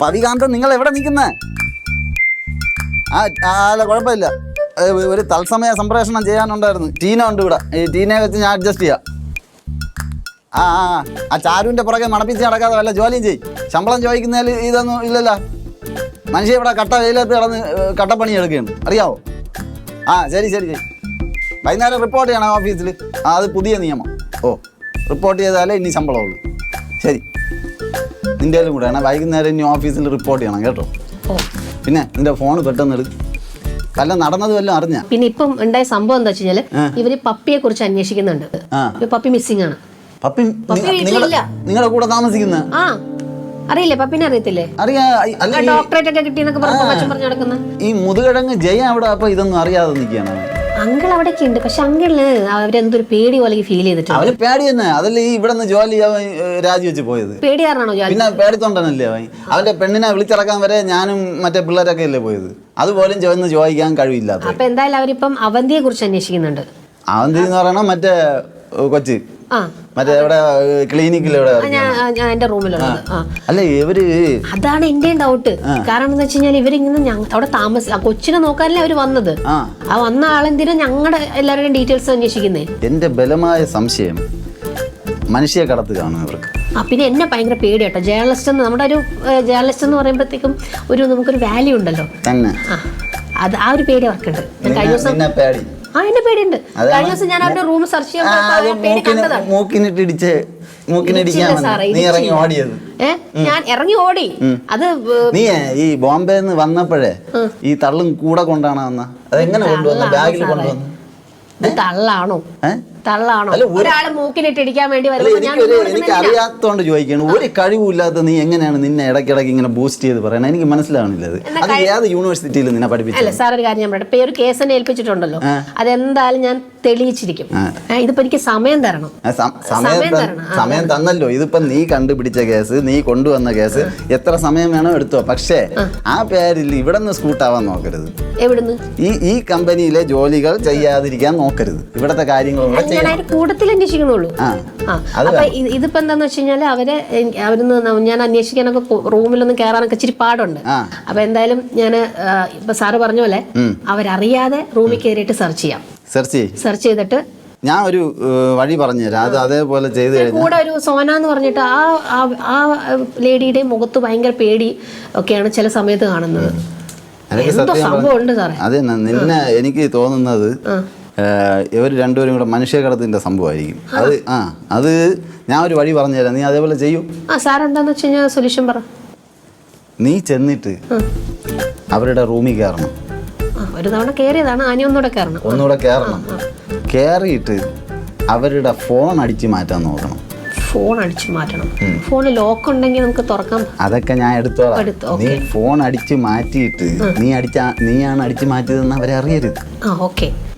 പവികാന്തൻ നിങ്ങൾ എവിടെ നിൽക്കുന്നത്? അല്ല കുഴപ്പമില്ല, ഒരു തത്സമയ സംപ്രേഷണം ചെയ്യാനുണ്ടായിരുന്നു. ടീന ഉണ്ട് ഇവിടെ, ഈ ടീനയെ വെച്ച് ഞാൻ അഡ്ജസ്റ്റ് ചെയ്യാം. ആ ചാരുവിൻ്റെ പുറകെ മണപ്പിച്ച് നടക്കാതെ വല്ല ജോലിയും ചെയ്യും. ശമ്പളം ചോദിക്കുന്നതിൽ ഇതൊന്നും ഇല്ലല്ലോ. മനുഷ്യ ഇവിടെ കട്ട വെയിലത്ത് കിടന്ന് കട്ടപ്പണി എടുക്കുകയാണ്, അറിയാവോ? ശരി ശരി ശരി. വൈകുന്നേരം റിപ്പോർട്ട് ചെയ്യണം ഓഫീസിൽ. അത് പുതിയ നിയമം. റിപ്പോർട്ട് ചെയ്താലേ ഇനി ശമ്പളമുള്ളൂ. ശരി, നിൻ്റെയിലും കൂടെ ആണ്. വൈകുന്നേരം ഇനി ഓഫീസിൽ റിപ്പോർട്ട് ചെയ്യണം കേട്ടോ. പിന്നെ നിന്റെ ഫോൺ പെട്ടെന്ന് എടുക്കും. വല്ല നടന്നത് വല്ലതും അറിഞ്ഞ? പിന്നെ ഇപ്പം ഉണ്ടായ സംഭവം എന്താ വെച്ചാൽ ഇവര് പപ്പിയെ കുറിച്ച് അന്വേഷിക്കുന്നുണ്ട്. പപ്പി മിസ്സിംഗ് ആണ്. പപ്പി നിങ്ങളുടെ കൂടെ താമസിക്കുന്ന? അറിയില്ലേ? പപ്പിനെ അറിയത്തില്ലേ? ഡോക്ടറേറ്റ് ഒക്കെ കിട്ടിയെന്നൊക്കെ പറഞ്ഞു നടക്കുന്ന ഈ മുതുകിഴങ്ങ് ജയ അവിടെ. അപ്പൊ ഇതൊന്നും അറിയാതെ നിൽക്കുകയാണ്. അങ്കിൾ അവിടേക്ക് ഉണ്ട്, പക്ഷെ അങ്കിളിന് അവരെന്തൊരു പേടി പോലെ ഫീൽ ചെയ്തിട്ടുണ്ട്. അവന് പേടി തന്നെ. അതല്ലേ ഈ ഇവിടെ നിന്ന് ജോലി രാജിവെച്ച് പോയത്? പേടി കാരണമാണോ? പിന്നെ പേടിത്തോണ്ടനല്ലേ അവൻ. അവന്റെ പെണ്ണിനെ വിളിച്ചിറക്കാൻ വരെ ഞാനും മറ്റേ പിള്ളേരൊക്കെ അല്ലേ പോയത്. അതുപോലും ചെന്ന് ചോദിക്കാൻ കഴിവില്ലാത്ത. അപ്പൊ എന്തായാലും അവരിപ്പം അവന്തിയെ കുറിച്ച് അന്വേഷിക്കുന്നുണ്ട്. അവന്തി എന്ന് പറയണ മറ്റേ കൊച്ച്, മറ്റേ എവിടെ ക്ലിനിക്കിൽ എന്റെ റൂമിലുള്ളത്. അല്ല ഇവര്, അതാണ് എന്റെ ഡൗട്ട്. കാരണം എന്താ വെച്ച് കഴിഞ്ഞാൽ ഇവരിങ്ങനെ അവിടെ കൊച്ചിനെ നോക്കാനല്ലേ അവര് വന്നത്. വന്ന ആളെന്തിനാ ഞങ്ങളുടെ എല്ലാവരുടെയും ഡീറ്റെയിൽസ് അന്വേഷിക്കുന്നേ? എന്റെ ബലമായ സംശയം മനുഷ്യ കടത്തുകയാണ് ഇവർക്ക്. പിന്നെ എന്നെ ഭയങ്കര പേടിയാട്ടോ. ജേർണലിസ്റ്റ് നമ്മുടെ ഒരു ജേർണലിസ്റ്റ് എന്ന് പറയുമ്പോഴത്തേക്കും നമുക്കൊരു വാല്യൂ ഉണ്ടല്ലോ തന്നെ. അത് ആ ഒരു പേടി അവർക്കുണ്ട്. കഴിഞ്ഞ ദിവസം എന്നെ പേടിയുണ്ട്. കഴിഞ്ഞ ദിവസം ഞാൻ അവരുടെ റൂം സെർച്ച് ചെയ്യാൻ ഞാൻ ഇറങ്ങി ഓടി. അത് നീ ഈ ബോംബെന്ന് വന്നപ്പോഴേ ഈ തള്ളും കൂടെ കൊണ്ടാണ് വന്ന? അതെങ്ങനെ കൊണ്ടുവന്ന? ബാഗിൽ കൊണ്ടുവന്നു? തള്ളാണോ? ഒരാള് മൂക്കിനിട്ട് ഇടിക്കാൻ വേണ്ടി എനിക്ക് അറിയാത്തോണ്ട് ചോദിക്കാണ്. ഒരു കഴിവില്ലാത്ത നീ എങ്ങനെയാണ് നിന്നെ ഇടയ്ക്കിടയ്ക്ക് ഇങ്ങനെ ബൂസ്റ്റ് ചെയ്ത് പറയണത്? എനിക്ക് മനസ്സിലാവണില്ല. അത് ഏത് യൂണിവേഴ്സിറ്റിയിൽ നിന്നെ പഠിപ്പിച്ചു? അല്ല സാർ, ഒരു കാര്യം ഞാൻ പറയട്ടെ. ഒരു കേസ് തന്നെ ഏൽപ്പിച്ചിട്ടുണ്ടല്ലോ, അതെന്തായാലും ഞാൻ തെളിയിച്ചിരിക്കും. ഇതിപ്പോ എനിക്ക് സമയം തരണം. സമയം തന്നല്ലോ. ഇതിപ്പോ നീ കണ്ടുപിടിച്ച കേസ്, നീ കൊണ്ടുവന്ന കേസ്, എത്ര സമയം വേണോ എടുത്തോ. പക്ഷേ ആ പേരിൽ ഇവിടെ നിന്ന് സ്കൂട്ടാവാൻ നോക്കരുത്. എവിടുന്ന്? ഈ കമ്പനിയിലെ ജോലികൾ ചെയ്യാതിരിക്കാൻ നോക്കരുത്. ഇവിടത്തെ കാര്യങ്ങൾ കൂട്ടത്തിൽ അന്വേഷിക്കണുള്ളൂ. അപ്പൊ ഇതിപ്പോ എന്താന്ന് വെച്ച് കഴിഞ്ഞാല് അവരിന്ന് ഞാൻ അന്വേഷിക്കാനൊക്കെ റൂമിലൊന്നും കയറാനൊക്കെ ഇച്ചിരി പാടുണ്ട്. അപ്പൊ എന്തായാലും ഞാൻ ഇപ്പൊ സാറ് പറഞ്ഞ പോലെ അവരറിയാതെ റൂമിൽ കയറിയിട്ട് സെർച്ച് ചെയ്യാം. സെർച്ച് ചെയ്തിട്ട് ഞാൻ ഒരു വഴി പറഞ്ഞുതരാം. അത് അതേപോലെ ചെയ്ത് കഴിഞ്ഞാൽ കൂടെ ഒരു സോന എന്ന് പറഞ്ഞിട്ട് ആ ലേഡിയുടെ മുഖത്ത് ഭയങ്കര പേടി ഒക്കെയാണ് ചില സമയത്ത് കാണുന്നത്. അതെ, നിന്നെ എനിക്ക് തോന്നുന്നത് ഇവർ രണ്ടുപേരും കൂടെ മനുഷ്യകടത്തിന്റെ സംഭവമായിരിക്കും. അത് ഞാൻ ഒരു വഴി പറഞ്ഞുതരാം, നീ അതേപോലെ ചെയ്യൂ. സാർ എന്താന്ന് വെച്ച് കഴിഞ്ഞാൽ സൊല്യൂഷൻ പറ. നീ ചെന്നിട്ട് അവരുടെ റൂമിൽ കയറണം. ഒരു തവണ കയറിയതാണ്, ഒന്നുകൂടെ കയറണം. കയറിയിട്ട് അവരുടെ ഫോൺ അടിച്ചു മാറ്റാൻ നോക്കണം. ഫോണിൽ ലോക്ക് ഉണ്ടെങ്കിൽ നമുക്ക് തുറക്കാം. അതൊക്കെ ഞാൻ എടുത്തോളാം. നീ ഫോൺ അടിച്ചു മാറ്റിയിട്ട് നീയാണ് അടിച്ചു മാറ്റിയതെന്ന് അവരെ അറിയരുത്.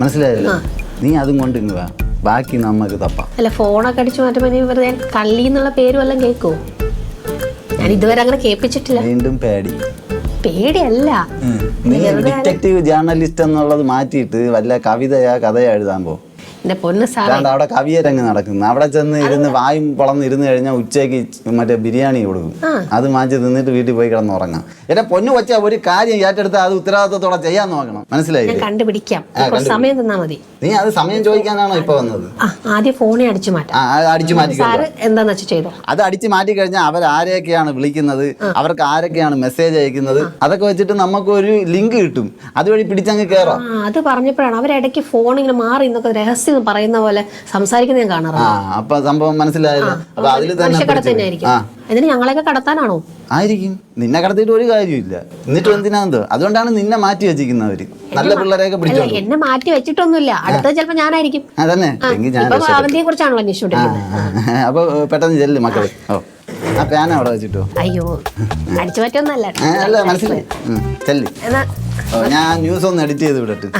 മനസ്സിലായല്ലോ? നീ അതും കൊണ്ട് ഇങ്ങ് വാ, ബാക്കി നമുക്ക് തപ്പാം. അല്ല, ഫോണൊക്കെ അടിച്ചു മാറ്റുമ്പോ നീ വെറുതെ കള്ളി എന്നുള്ള പേരും എല്ലാം കേൾക്കുമോ? ഞാൻ ഇതുവരെ അങ്ങനെ കേൾപ്പിച്ചിട്ടില്ല. വീണ്ടും പേടിയല്ല. നീ ഡിറ്റക്റ്റീവ് ജേർണലിസ്റ്റ് എന്നുള്ളത് മാറ്റിയിട്ട് വല്ല കവിതയാ കഥയാ എഴുതാൻ പോ. അവിടെ കവിയരങ്ങ് നടക്കുന്നു. അവിടെ ചെന്ന് ഇരുന്ന് വായും പൊളന്ന് ഇരുന്ന് കഴിഞ്ഞാൽ ഉച്ചയ്ക്ക് മറ്റേ ബിരിയാണി കൊടുക്കും. അത് മാറ്റി തിന്നിട്ട് വീട്ടിൽ പോയി കിടന്ന് ഉറങ്ങാം. എന്റെ പൊന്നു കൊച്ചാ, ഒരു കാര്യം ഏറ്റെടുത്ത് അത് ഉത്തരവാദിത്തത്തോടെ ചെയ്യാൻ നോക്കണം. മനസ്സിലായി? കണ്ടുപിടിക്കാം. സമയം തന്നാ മതി. നീ അത് സമയം ചോദിക്കാനാണോ ഇപ്പൊ വന്നത്? ആദ്യം ഫോണിൽ അടിച്ചു മാറ്റി എന്താന്ന് വെച്ചാൽ ചെയ്തോ. അത് അടിച്ചു മാറ്റി കഴിഞ്ഞാൽ അവരാരെയൊക്കെയാണ് വിളിക്കുന്നത്, അവർക്ക് ആരൊക്കെയാണ് മെസ്സേജ് അയക്കുന്നത്, അതൊക്കെ വെച്ചിട്ട് നമുക്കൊരു ലിങ്ക് കിട്ടും. അതുവഴി പിടിച്ചങ്ങ് കയറാം. അത് പറഞ്ഞപ്പോഴാണ് അവരിടയ്ക്ക് ഫോൺ ഇങ്ങനെ മാറി എന്നൊക്കെ രഹസ്യം പറയുന്ന പോലെ സംസാരിക്കുന്നത് ഞാൻ കാണാറുണ്ട്. അപ്പൊ സംഭവം മനസ്സിലായല്ലോ. അപ്പൊ അതിൽ തന്നെ ഇതിന് ഞങ്ങളെയൊക്കെ കടത്താനാണോ? ആയിരിക്കും. നിന്നെ കടത്തിയിട്ട് ഒരു കാര്യമില്ല. എന്നിട്ട് എന്തിനാന്തോ? അതുകൊണ്ടാണ് നിന്നെ മാറ്റി വെച്ചിരിക്കുന്നവര്. നല്ല പിള്ളേരെയൊക്കെ പിടിച്ചോ. എന്നെ മാറ്റി വെച്ചിട്ടൊന്നുമില്ല. അടുത്ത ചിലപ്പോ ഞാനായിരിക്കും. അതന്നെ. അവന്തിയെ കുറിച്ചാണല്ലോ അന്വേഷിച്ചോണ്ടിരിക്കുന്നത്. അപ്പൊ പെട്ടെന്ന് ചെല്ല് മക്കള്. ആ പാന അവിടെ വെച്ചിട്ടോ. അയ്യോ, അടിച്ചു മാറ്റൊന്നല്ല. അല്ല, മനസ്സിലായി. ചെല്ല്. ഞാൻ ന്യൂസ് ഒന്ന് എഡിറ്റ് ചെയ്ത് വിടട്ട്.